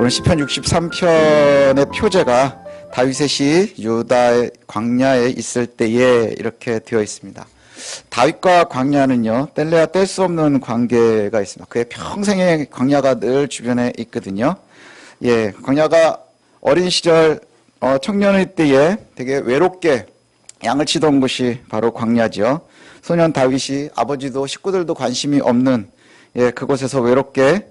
오늘 시편 63편의 표제가 다윗의 시 유다의 광야에 있을 때에 이렇게 되어 있습니다. 다윗과 광야는요, 뗄래야 뗄 수 없는 관계가 있습니다. 그의 평생의 광야가 늘 주변에 있거든요. 광야가 어린 시절 청년의 때에 되게 외롭게 양을 치던 곳이 바로 광야죠. 소년 다윗이 아버지도 식구들도 관심이 없는 그곳에서 외롭게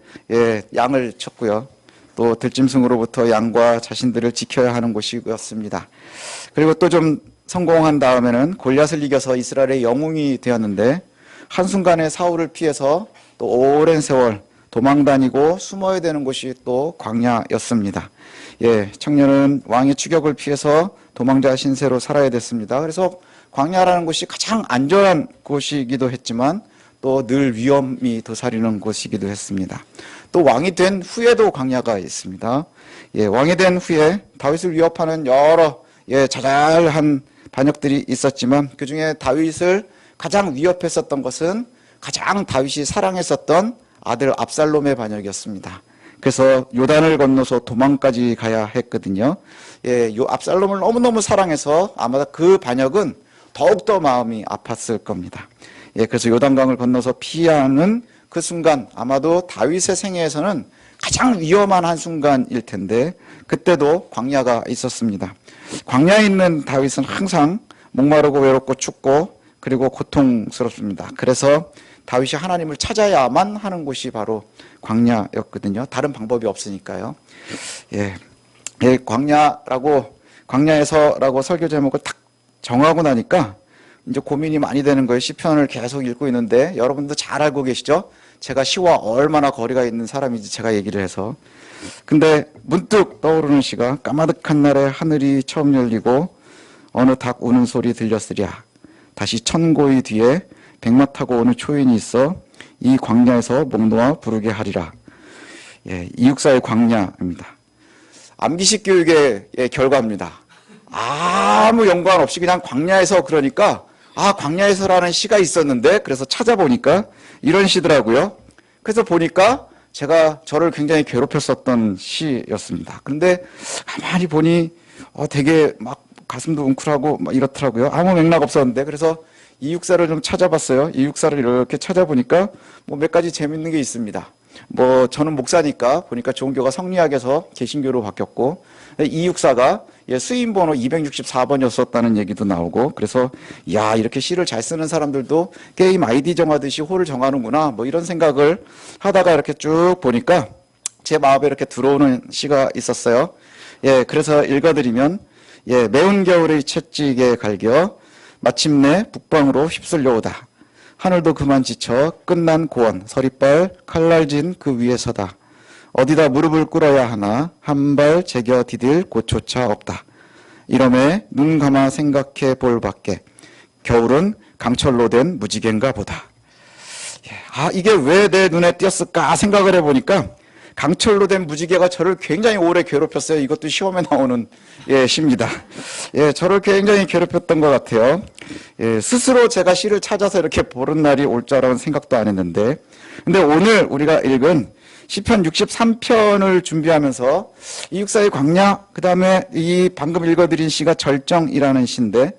양을 쳤고요. 또 들짐승으로부터 양과 자신들을 지켜야 하는 곳이었습니다. 그리고 또 좀 성공한 다음에는 골리앗을 이겨서 이스라엘의 영웅이 되었는데 한순간에 사울을 피해서 또 오랜 세월 도망다니고 숨어야 되는 곳이 또 광야였습니다. 청년은 왕의 추격을 피해서 도망자 신세로 살아야 됐습니다. 그래서 광야라는 곳이 가장 안전한 곳이기도 했지만 또 늘 위험이 도사리는 곳이기도 했습니다. 또 왕이 된 후에도 광야가 있습니다. 왕이 된 후에 다윗을 위협하는 여러 자잘한 반역들이 있었지만 그 중에 다윗을 가장 위협했었던 것은 가장 다윗이 사랑했었던 아들 압살롬의 반역이었습니다. 그래서 요단을 건너서 도망까지 가야 했거든요. 요 압살롬을 너무너무 사랑해서 아마 그 반역은 더욱더 마음이 아팠을 겁니다. 그래서 요단강을 건너서 피하는 그 순간 아마도 다윗의 생애에서는 가장 위험한 한순간일 텐데 그때도 광야가 있었습니다. 광야에 있는 다윗은 항상 목마르고 외롭고 춥고 그리고 고통스럽습니다. 그래서 다윗이 하나님을 찾아야만 하는 곳이 바로 광야였거든요. 다른 방법이 없으니까요. 광야에서라고 설교 제목을 딱 정하고 나니까 이제 고민이 많이 되는 거예요. 시편을 계속 읽고 있는데 여러분도 잘 알고 계시죠? 제가 시와 얼마나 거리가 있는 사람인지 제가 얘기를 해서. 근데 문득 떠오르는 시가 까마득한 날에 하늘이 처음 열리고 어느 닭 우는 소리 들렸으랴. 다시 천고의 뒤에 백마 타고 오는 초인이 있어 이 광야에서 목 놓아 부르게 하리라. 이육사의 광야입니다. 암기식 교육의 결과입니다. 아무 연관 없이 그냥 광야에서 그러니까 광야에서라는 시가 있었는데 그래서 찾아보니까 이런 시더라고요. 그래서 보니까 제가 저를 굉장히 괴롭혔었던 시였습니다. 그런데 가만히 보니 되게 막 가슴도 웅크하고 막 이렇더라고요. 아무 맥락 없었는데 그래서 이육사를 좀 찾아봤어요. 이육사를 이렇게 찾아보니까 몇 가지 재밌는 게 있습니다. 저는 목사니까 보니까 종교가 성리학에서 개신교로 바뀌었고 이육사가 수인 번호 264번이었었다는 얘기도 나오고 그래서 이렇게 시를 잘 쓰는 사람들도 게임 아이디 정하듯이 호를 정하는구나 이런 생각을 하다가 이렇게 쭉 보니까 제 마음에 이렇게 들어오는 시가 있었어요. 그래서 읽어드리면 매운 겨울의 채찍에 갈겨 마침내 북방으로 휩쓸려오다. 하늘도 그만 지쳐 끝난 고원 서리빨 칼날진 그 위에 서다. 어디다 무릎을 꿇어야 하나 한 발 제겨 디딜 곳조차 없다. 이러매 눈 감아 생각해 볼 밖에 겨울은 강철로 된 무지개인가 보다. 이게 왜 내 눈에 띄었을까 생각을 해보니까 강철로 된 무지개가 저를 굉장히 오래 괴롭혔어요. 이것도 시험에 나오는 시입니다. 저를 굉장히 괴롭혔던 것 같아요. 스스로 제가 시를 찾아서 이렇게 보는 날이 올 줄 알아는 생각도 안 했는데 근데 오늘 우리가 읽은 시편 63편을 준비하면서 이육사의 광야 그 다음에 이 방금 읽어드린 시가 절정이라는 시인데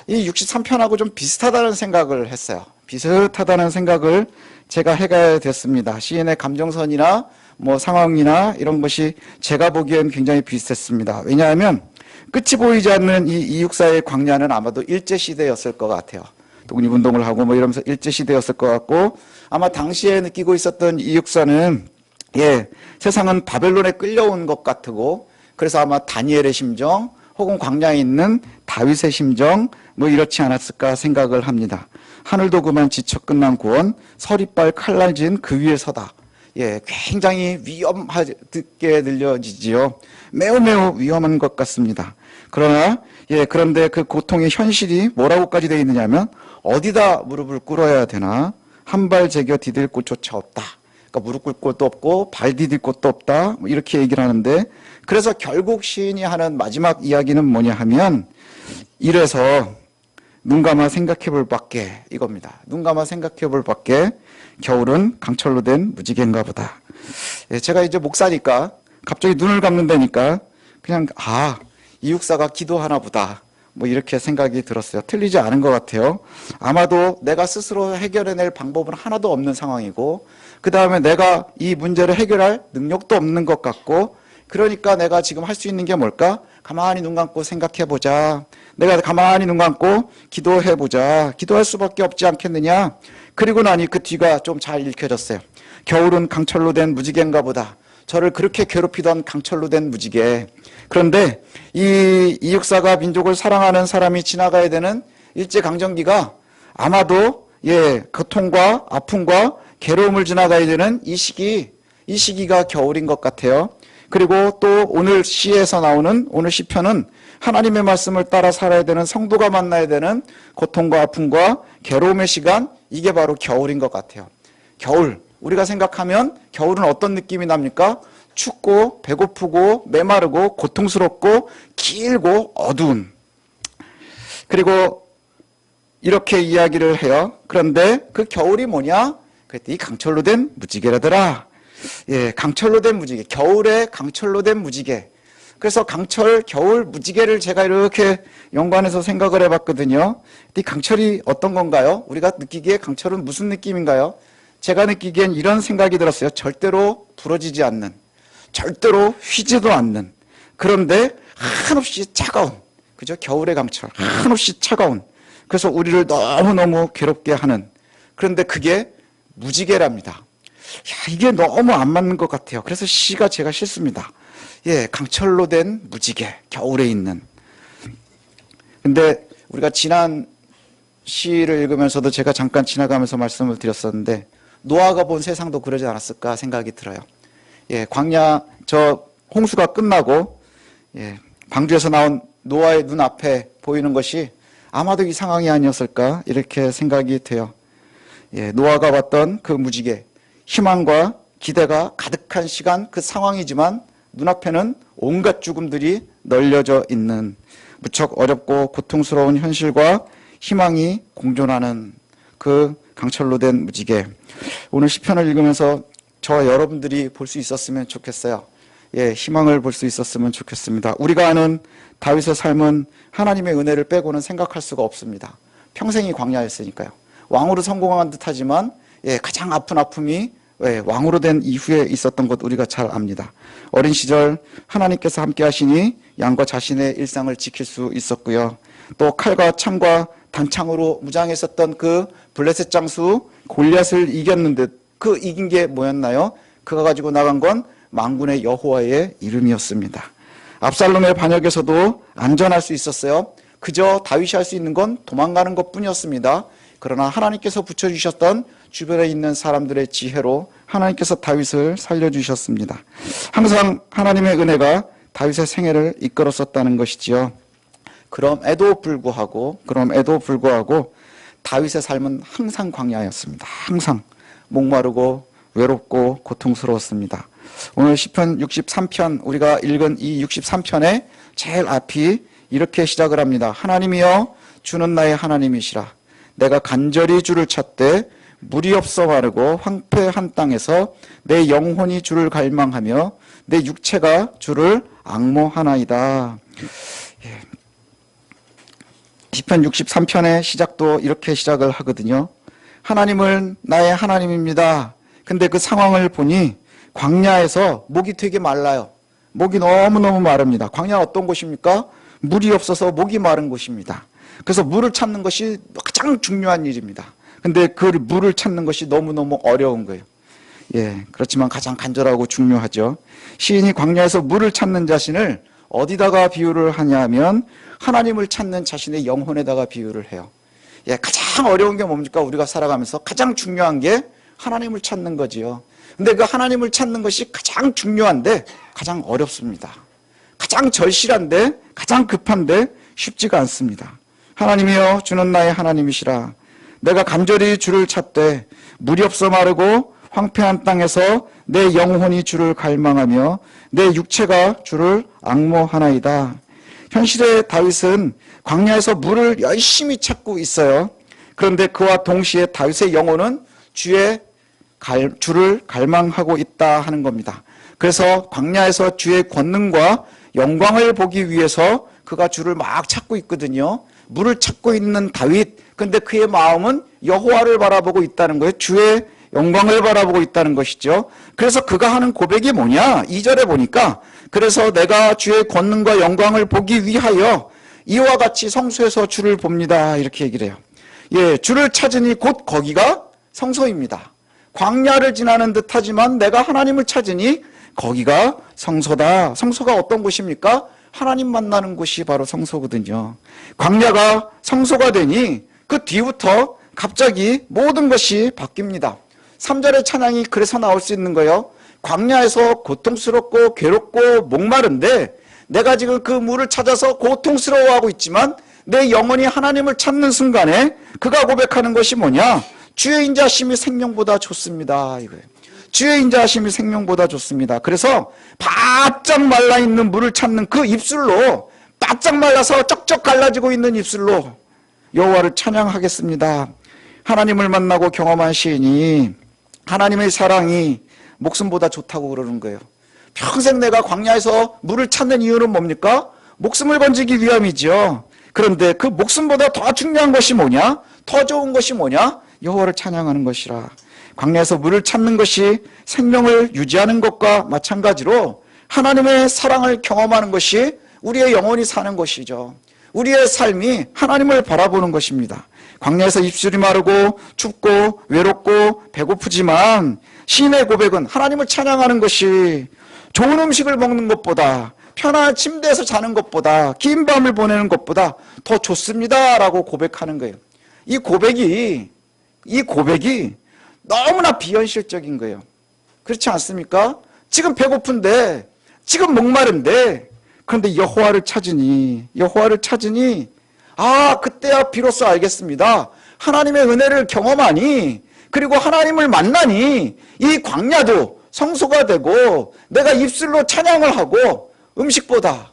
이 63편하고 좀 비슷하다는 생각을 했어요. 비슷하다는 생각을 제가 해가야 됐습니다. 시인의 감정선이나 상황이나 이런 것이 제가 보기엔 굉장히 비슷했습니다. 왜냐하면 끝이 보이지 않는 이 이육사의 광야는 아마도 일제시대였을 것 같아요. 독립운동을 하고 이러면서 일제시대였을 것 같고 아마 당시에 느끼고 있었던 이육사는 세상은 바벨론에 끌려온 것 같고 그래서 아마 다니엘의 심정 혹은 광야에 있는 다윗의 심정 이렇지 않았을까 생각을 합니다. 하늘도 그만 지쳐 끝난 구원 서리빨 칼날진 그 위에 서다. 굉장히 위험하게 들려지지요. 매우 위험한 것 같습니다. 그런데 그 고통의 현실이 뭐라고까지 되어 있느냐면 어디다 무릎을 꿇어야 되나 한 발 제겨 디딜 곳조차 없다. 그러니까 무릎 꿇을 곳도 없고 발 디딜 곳도 없다. 이렇게 얘기를 하는데 그래서 결국 시인이 하는 마지막 이야기는 뭐냐 하면 이래서 눈 감아 생각해 볼 밖에 이겁니다. 눈 감아 생각해 볼 밖에 겨울은 강철로 된 무지개인가 보다. 제가 이제 목사니까 갑자기 눈을 감는다니까 그냥 이 육사가 기도하나 보다 뭐 이렇게 생각이 들었어요. 틀리지 않은 것 같아요. 아마도 내가 스스로 해결해낼 방법은 하나도 없는 상황이고 그 다음에 내가 이 문제를 해결할 능력도 없는 것 같고 그러니까 내가 지금 할 수 있는 게 뭘까? 가만히 눈 감고 생각해보자. 내가 가만히 눈 감고 기도해보자. 기도할 수밖에 없지 않겠느냐? 그리고 나니 그 뒤가 좀 잘 읽혀졌어요. 겨울은 강철로 된 무지개인가 보다. 저를 그렇게 괴롭히던 강철로 된 무지개. 그런데 이 육사가 민족을 사랑하는 사람이 지나가야 되는 일제강점기가 아마도 고통과 아픔과 괴로움을 지나가야 되는 이 시기가 겨울인 것 같아요. 그리고 또 오늘 시에서 나오는 오늘 시편은 하나님의 말씀을 따라 살아야 되는 성도가 만나야 되는 고통과 아픔과 괴로움의 시간, 이게 바로 겨울인 것 같아요. 겨울, 우리가 생각하면 겨울은 어떤 느낌이 납니까? 춥고 배고프고 메마르고 고통스럽고 길고 어두운. 그리고 이렇게 이야기를 해요. 그런데 그 겨울이 뭐냐? 그랬더니 강철로 된 무지개라더라. 강철로 된 무지개. 겨울에 강철로 된 무지개. 그래서 겨울 무지개를 제가 이렇게 연관해서 생각을 해봤거든요. 이 강철이 어떤 건가요? 우리가 느끼기에 강철은 무슨 느낌인가요? 제가 느끼기엔 이런 생각이 들었어요. 절대로 부러지지 않는, 절대로 휘지도 않는, 그런데 한없이 차가운, 그죠? 겨울의 강철, 한없이 차가운. 그래서 우리를 너무너무 괴롭게 하는, 그런데 그게 무지개랍니다. 이게 너무 안 맞는 것 같아요. 그래서 시가 제가 싫습니다. 강철로 된 무지개, 겨울에 있는. 근데 우리가 지난 시를 읽으면서도 제가 잠깐 지나가면서 말씀을 드렸었는데 노아가 본 세상도 그러지 않았을까 생각이 들어요. 광야 홍수가 끝나고 방주에서 나온 노아의 눈앞에 보이는 것이 아마도 이 상황이 아니었을까 이렇게 생각이 돼요. 노아가 봤던 그 무지개, 희망과 기대가 가득한 시간, 그 상황이지만 눈앞에는 온갖 죽음들이 널려져 있는 무척 어렵고 고통스러운 현실과 희망이 공존하는 그 강철로 된 무지개. 오늘 시편을 읽으면서 저와 여러분들이 볼 수 있었으면 좋겠어요. 희망을 볼 수 있었으면 좋겠습니다. 우리가 아는 다윗의 삶은 하나님의 은혜를 빼고는 생각할 수가 없습니다. 평생이 광야였으니까요. 왕으로 성공한 듯하지만 가장 아픈 아픔이 왕으로 된 이후에 있었던 것 우리가 잘 압니다. 어린 시절 하나님께서 함께 하시니 양과 자신의 일상을 지킬 수 있었고요. 또 칼과 창과 단창으로 무장했었던 그 블레셋 장수 골리앗을 이겼는데 그 이긴 게 뭐였나요? 그가 가지고 나간 건 만군의 여호와의 이름이었습니다. 압살롬의 반역에서도 안전할 수 있었어요. 그저 다윗이 할 수 있는 건 도망가는 것뿐이었습니다. 그러나 하나님께서 붙여주셨던 주변에 있는 사람들의 지혜로 하나님께서 다윗을 살려주셨습니다. 항상 하나님의 은혜가 다윗의 생애를 이끌었었다는 것이지요. 그럼에도 불구하고 다윗의 삶은 항상 광야였습니다. 항상 목마르고 외롭고 고통스러웠습니다. 오늘 시편 63편 우리가 읽은 이 63편의 제일 앞이 이렇게 시작을 합니다. 하나님이여 주는 나의 하나님이시라. 내가 간절히 주를 찾되 물이 없어 마르고 황폐한 땅에서 내 영혼이 주를 갈망하며 내 육체가 주를 앙모하나이다. 시편 63편의 시작도 이렇게 시작을 하거든요. 하나님은 나의 하나님입니다. 근데 그 상황을 보니 광야에서 목이 되게 말라요. 목이 너무너무 마릅니다. 광야는 어떤 곳입니까? 물이 없어서 목이 마른 곳입니다. 그래서 물을 찾는 것이 가장 중요한 일입니다. 근데 그 물을 찾는 것이 너무너무 어려운 거예요. 그렇지만 가장 간절하고 중요하죠. 시인이 광야에서 물을 찾는 자신을 어디다가 비유를 하냐면 하나님을 찾는 자신의 영혼에다가 비유를 해요. 가장 어려운 게 뭡니까? 우리가 살아가면서 가장 중요한 게 하나님을 찾는 거지요. 근데 그 하나님을 찾는 것이 가장 중요한데 가장 어렵습니다. 가장 절실한데 가장 급한데 쉽지가 않습니다. 하나님이여 주는 나의 하나님이시라. 내가 간절히 주를 찾되 물이 없어 마르고 황폐한 땅에서 내 영혼이 주를 갈망하며 내 육체가 주를 앙모하나이다. 현실의 다윗은 광야에서 물을 열심히 찾고 있어요. 그런데 그와 동시에 다윗의 영혼은 주를 갈망하고 있다 하는 겁니다. 그래서 광야에서 주의 권능과 영광을 보기 위해서 그가 주를 막 찾고 있거든요. 물을 찾고 있는 다윗, 근데 그의 마음은 여호와를 바라보고 있다는 거예요. 주의 영광을 바라보고 있다는 것이죠. 그래서 그가 하는 고백이 뭐냐? 2절에 보니까 그래서 내가 주의 권능과 영광을 보기 위하여 이와 같이 성소에서 주를 봅니다. 이렇게 얘기를 해요. 예, 주를 찾으니 곧 거기가 성소입니다. 광야를 지나는 듯 하지만 내가 하나님을 찾으니 거기가 성소다. 성소가 어떤 곳입니까? 하나님 만나는 곳이 바로 성소거든요. 광야가 성소가 되니 그 뒤부터 갑자기 모든 것이 바뀝니다. 3절의 찬양이 그래서 나올 수 있는 거예요. 광야에서 고통스럽고 괴롭고 목마른데 내가 지금 그 물을 찾아서 고통스러워하고 있지만 내 영혼이 하나님을 찾는 순간에 그가 고백하는 것이 뭐냐? 주의 인자하심이 생명보다 좋습니다. 이거예요. 주의 인자하심이 생명보다 좋습니다. 그래서 바짝 말라있는 물을 찾는 그 입술로, 바짝 말라서 쩍쩍 갈라지고 있는 입술로 여호와를 찬양하겠습니다. 하나님을 만나고 경험한 시인이 하나님의 사랑이 목숨보다 좋다고 그러는 거예요. 평생 내가 광야에서 물을 찾는 이유는 뭡니까? 목숨을 건지기 위함이죠. 그런데 그 목숨보다 더 중요한 것이 뭐냐? 더 좋은 것이 뭐냐? 여호와를 찬양하는 것이라. 광야에서 물을 찾는 것이 생명을 유지하는 것과 마찬가지로 하나님의 사랑을 경험하는 것이 우리의 영혼이 사는 것이죠. 우리의 삶이 하나님을 바라보는 것입니다. 광야에서 입술이 마르고 춥고 외롭고 배고프지만 시인의 고백은 하나님을 찬양하는 것이 좋은 음식을 먹는 것보다, 편안한 침대에서 자는 것보다, 긴 밤을 보내는 것보다 더 좋습니다 라고 고백하는 거예요. 이 고백이 너무나 비현실적인 거예요. 그렇지 않습니까? 지금 배고픈데, 지금 목마른데, 그런데 여호와를 찾으니 그때야 비로소 알겠습니다. 하나님의 은혜를 경험하니, 그리고 하나님을 만나니 이 광야도 성소가 되고 내가 입술로 찬양을 하고 음식보다,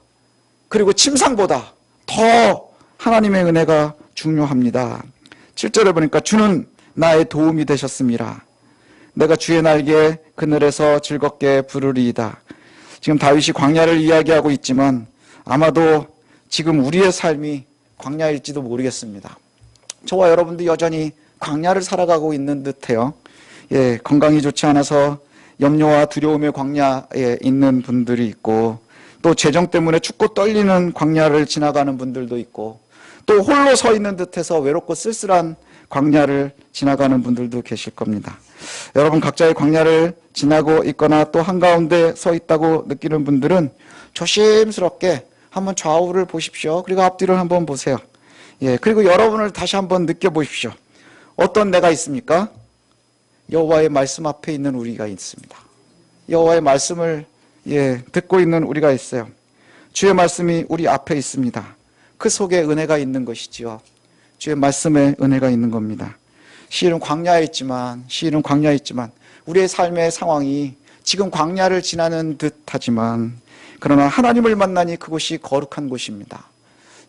그리고 침상보다 더 하나님의 은혜가 중요합니다. 7절에 보니까 주는 나의 도움이 되셨습니다. 내가 주의 날개 그늘에서 즐겁게 부르리이다. 지금 다윗이 광야를 이야기하고 있지만 아마도 지금 우리의 삶이 광야일지도 모르겠습니다. 저와 여러분도 여전히 광야를 살아가고 있는 듯해요. 예, 건강이 좋지 않아서 염려와 두려움의 광야에 있는 분들이 있고, 또 재정 때문에 춥고 떨리는 광야를 지나가는 분들도 있고, 또 홀로 서 있는 듯해서 외롭고 쓸쓸한 광야를 지나가는 분들도 계실 겁니다. 여러분 각자의 광야를 지나고 있거나 또 한가운데 서 있다고 느끼는 분들은 조심스럽게 한번 좌우를 보십시오. 그리고 앞뒤를 한번 보세요. 예, 그리고 여러분을 다시 한번 느껴보십시오. 어떤 내가 있습니까? 여호와의 말씀 앞에 있는 우리가 있습니다. 여호와의 말씀을 듣고 있는 우리가 있어요. 주의 말씀이 우리 앞에 있습니다. 그 속에 은혜가 있는 것이지요. 주의 말씀에 은혜가 있는 겁니다. 시인은 광야에 있지만 우리의 삶의 상황이 지금 광야를 지나는 듯하지만 그러나 하나님을 만나니 그곳이 거룩한 곳입니다.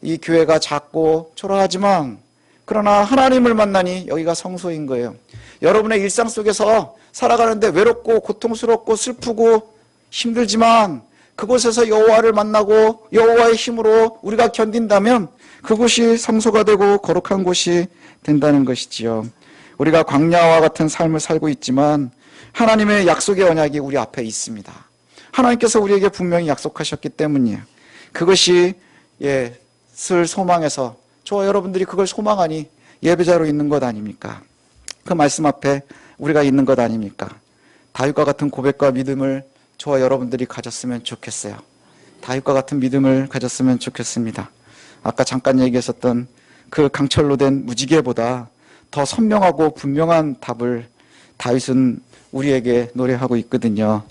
이 교회가 작고 초라하지만 그러나 하나님을 만나니 여기가 성소인 거예요. 여러분의 일상 속에서 살아가는데 외롭고 고통스럽고 슬프고 힘들지만 그곳에서 여호와를 만나고 여호와의 힘으로 우리가 견딘다면 그곳이 성소가 되고 거룩한 곳이 된다는 것이지요. 우리가 광야와 같은 삶을 살고 있지만 하나님의 약속의 언약이 우리 앞에 있습니다. 하나님께서 우리에게 분명히 약속하셨기 때문이에요. 그것이 슬 소망해서 저와 여러분들이 그걸 소망하니 예배자로 있는 것 아닙니까? 그 말씀 앞에 우리가 있는 것 아닙니까? 다윗과 같은 고백과 믿음을 저와 여러분들이 가졌으면 좋겠어요. 다윗과 같은 믿음을 가졌으면 좋겠습니다. 아까 잠깐 얘기했었던 그 강철로 된 무지개보다 더 선명하고 분명한 답을 다윗은 우리에게 노래하고 있거든요.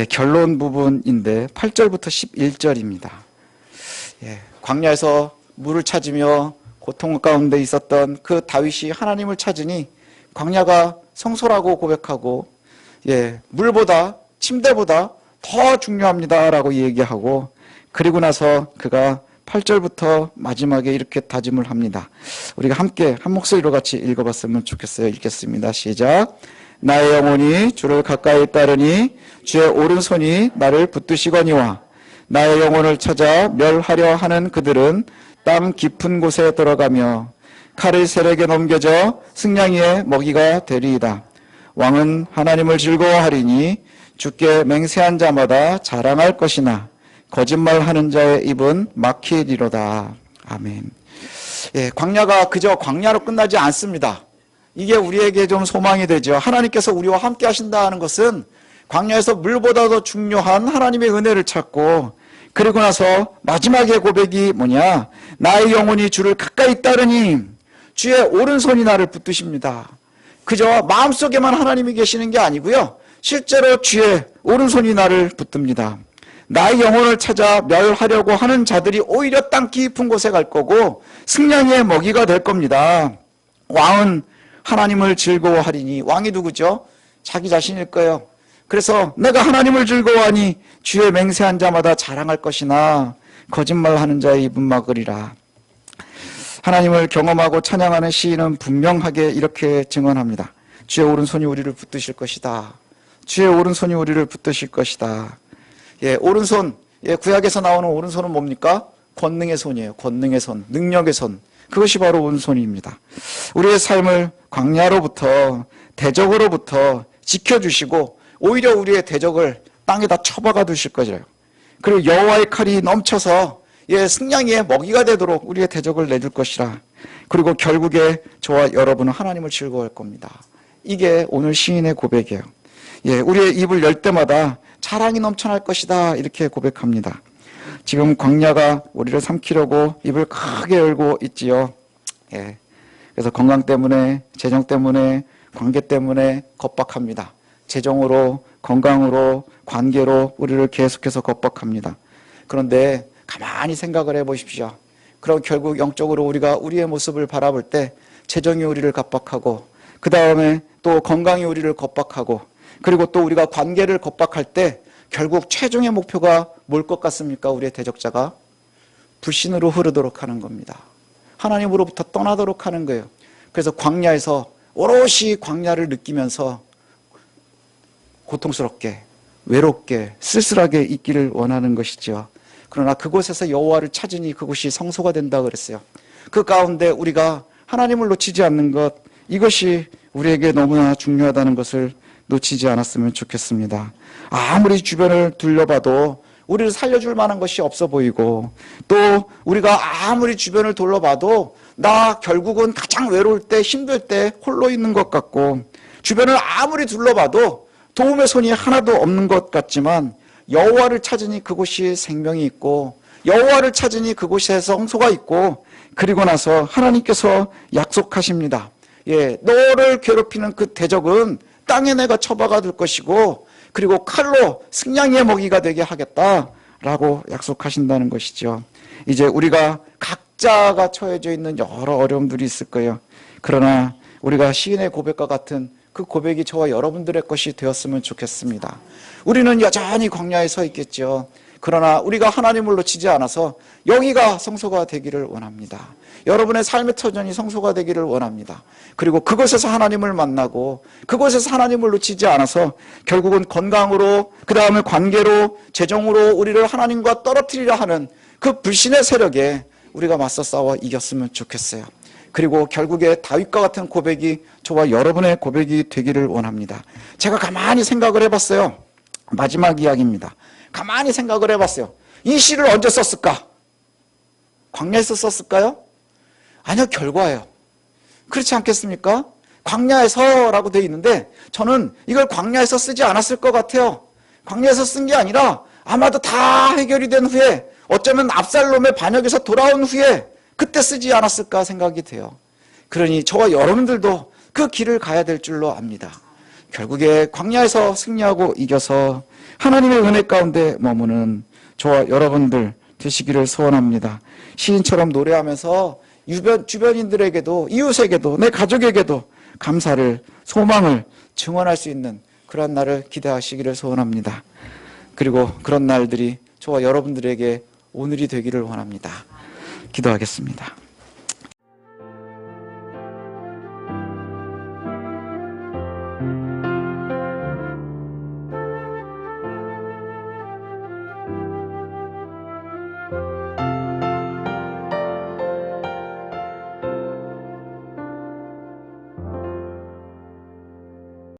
결론 부분인데 8절부터 11절입니다. 광야에서 물을 찾으며 고통 가운데 있었던 그 다윗이 하나님을 찾으니 광야가 성소라고 고백하고 물보다 침대보다 더 중요합니다라고 얘기하고, 그리고 나서 그가 8절부터 마지막에 이렇게 다짐을 합니다. 우리가 함께 한 목소리로 같이 읽어봤으면 좋겠어요. 읽겠습니다. 시작. 나의 영혼이 주를 가까이 따르니 주의 오른손이 나를 붙드시거니와 나의 영혼을 찾아 멸하려 하는 그들은 땅 깊은 곳에 들어가며 칼을 세력에 넘겨져 승냥이의 먹이가 되리이다. 왕은 하나님을 즐거워하리니 주께 맹세한 자마다 자랑할 것이나 거짓말하는 자의 입은 막히리로다. 아멘. 예, 광야가 그저 광야로 끝나지 않습니다. 이게 우리에게 좀 소망이 되죠. 하나님께서 우리와 함께 하신다는 것은 광야에서 물보다도 중요한 하나님의 은혜를 찾고, 그리고 나서 마지막의 고백이 뭐냐? 나의 영혼이 주를 가까이 따르니 주의 오른손이 나를 붙드십니다. 그저 마음속에만 하나님이 계시는 게 아니고요, 실제로 주의 오른손이 나를 붙듭니다. 나의 영혼을 찾아 멸하려고 하는 자들이 오히려 땅 깊은 곳에 갈 거고 승냥이의 먹이가 될 겁니다. 왕은 하나님을 즐거워하리니, 왕이 누구죠? 자기 자신일 거예요. 그래서 내가 하나님을 즐거워하니 주의 맹세한 자마다 자랑할 것이나 거짓말하는 자의 입은 막으리라. 하나님을 경험하고 찬양하는 시인은 분명하게 이렇게 증언합니다. 주의 오른손이 우리를 붙드실 것이다. 주의 오른손이 우리를 붙드실 것이다. 예, 오른손, 예, 구약에서 나오는 오른손은 뭡니까? 권능의 손이에요. 권능의 손, 능력의 손. 그것이 바로 오른손입니다. 우리의 삶을 광야로부터, 대적으로부터 지켜주시고 오히려 우리의 대적을 땅에다 쳐박아 두실 거죠. 그리고 여호와의 칼이 넘쳐서, 예, 승냥이의 먹이가 되도록 우리의 대적을 내줄 것이라. 그리고 결국에 저와 여러분은 하나님을 즐거워할 겁니다. 이게 오늘 시인의 고백이에요. 예, 우리의 입을 열 때마다 자랑이 넘쳐날 것이다, 이렇게 고백합니다. 지금 광야가 우리를 삼키려고 입을 크게 열고 있지요. 예, 그래서 건강 때문에, 재정 때문에, 관계 때문에 겁박합니다. 재정으로, 건강으로, 관계로 우리를 계속해서 겁박합니다. 그런데 가만히 생각을 해보십시오. 그럼 결국 영적으로 우리가 우리의 모습을 바라볼 때 재정이 우리를 겁박하고, 그 다음에 또 건강이 우리를 겁박하고, 그리고 또 우리가 관계를 겁박할 때 결국 최종의 목표가 뭘 것 같습니까? 우리의 대적자가 불신으로 흐르도록 하는 겁니다. 하나님으로부터 떠나도록 하는 거예요. 그래서 광야에서 오롯이 광야를 느끼면서 고통스럽게, 외롭게, 쓸쓸하게 있기를 원하는 것이죠. 그러나 그곳에서 여호와를 찾으니 그곳이 성소가 된다 그랬어요. 그 가운데 우리가 하나님을 놓치지 않는 것, 이것이 우리에게 너무나 중요하다는 것을 놓치지 않았으면 좋겠습니다. 아무리 주변을 둘러봐도 우리를 살려줄 만한 것이 없어 보이고, 또 우리가 아무리 주변을 둘러봐도 나 결국은 가장 외로울 때, 힘들 때 홀로 있는 것 같고, 주변을 아무리 둘러봐도 도움의 손이 하나도 없는 것 같지만 여호와를 찾으니 그곳이 생명이 있고, 여호와를 찾으니 그곳에 성소가 있고, 그리고 나서 하나님께서 약속하십니다. 예, 너를 괴롭히는 그 대적은 땅에 내가 처박아 둘 것이고, 그리고 칼로 승냥이의 먹이가 되게 하겠다라고 약속하신다는 것이죠. 이제 우리가 각자가 처해져 있는 여러 어려움들이 있을 거예요. 그러나 우리가 시인의 고백과 같은 그 고백이 저와 여러분들의 것이 되었으면 좋겠습니다. 우리는 여전히 광야에 서 있겠죠. 그러나 우리가 하나님을 놓치지 않아서 여기가 성소가 되기를 원합니다. 여러분의 삶의 터전이 성소가 되기를 원합니다. 그리고 그곳에서 하나님을 만나고, 그곳에서 하나님을 놓치지 않아서 결국은 건강으로, 그 다음에 관계로, 재정으로 우리를 하나님과 떨어뜨리려 하는 그 불신의 세력에 우리가 맞서 싸워 이겼으면 좋겠어요. 그리고 결국에 다윗과 같은 고백이 저와 여러분의 고백이 되기를 원합니다. 제가 가만히 생각을 해봤어요. 마지막 이야기입니다. 가만히 생각을 해봤어요. 이 시를 언제 썼을까? 광야에서 썼을까요? 아니요, 결과예요. 그렇지 않겠습니까? 광야에서라고 되어 있는데 저는 이걸 광야에서 쓰지 않았을 것 같아요. 광야에서 쓴 게 아니라 아마도 다 해결이 된 후에, 어쩌면 압살롬의 반역에서 돌아온 후에 그때 쓰지 않았을까 생각이 돼요. 그러니 저와 여러분들도 그 길을 가야 될 줄로 압니다. 결국에 광야에서 승리하고 이겨서 하나님의 은혜 가운데 머무는 저와 여러분들 되시기를 소원합니다. 시인처럼 노래하면서 주변인들에게도, 이웃에게도, 내 가족에게도 감사를, 소망을 증언할 수 있는 그런 날을 기대하시기를 소원합니다. 그리고 그런 날들이 저와 여러분들에게 오늘이 되기를 원합니다. 기도하겠습니다.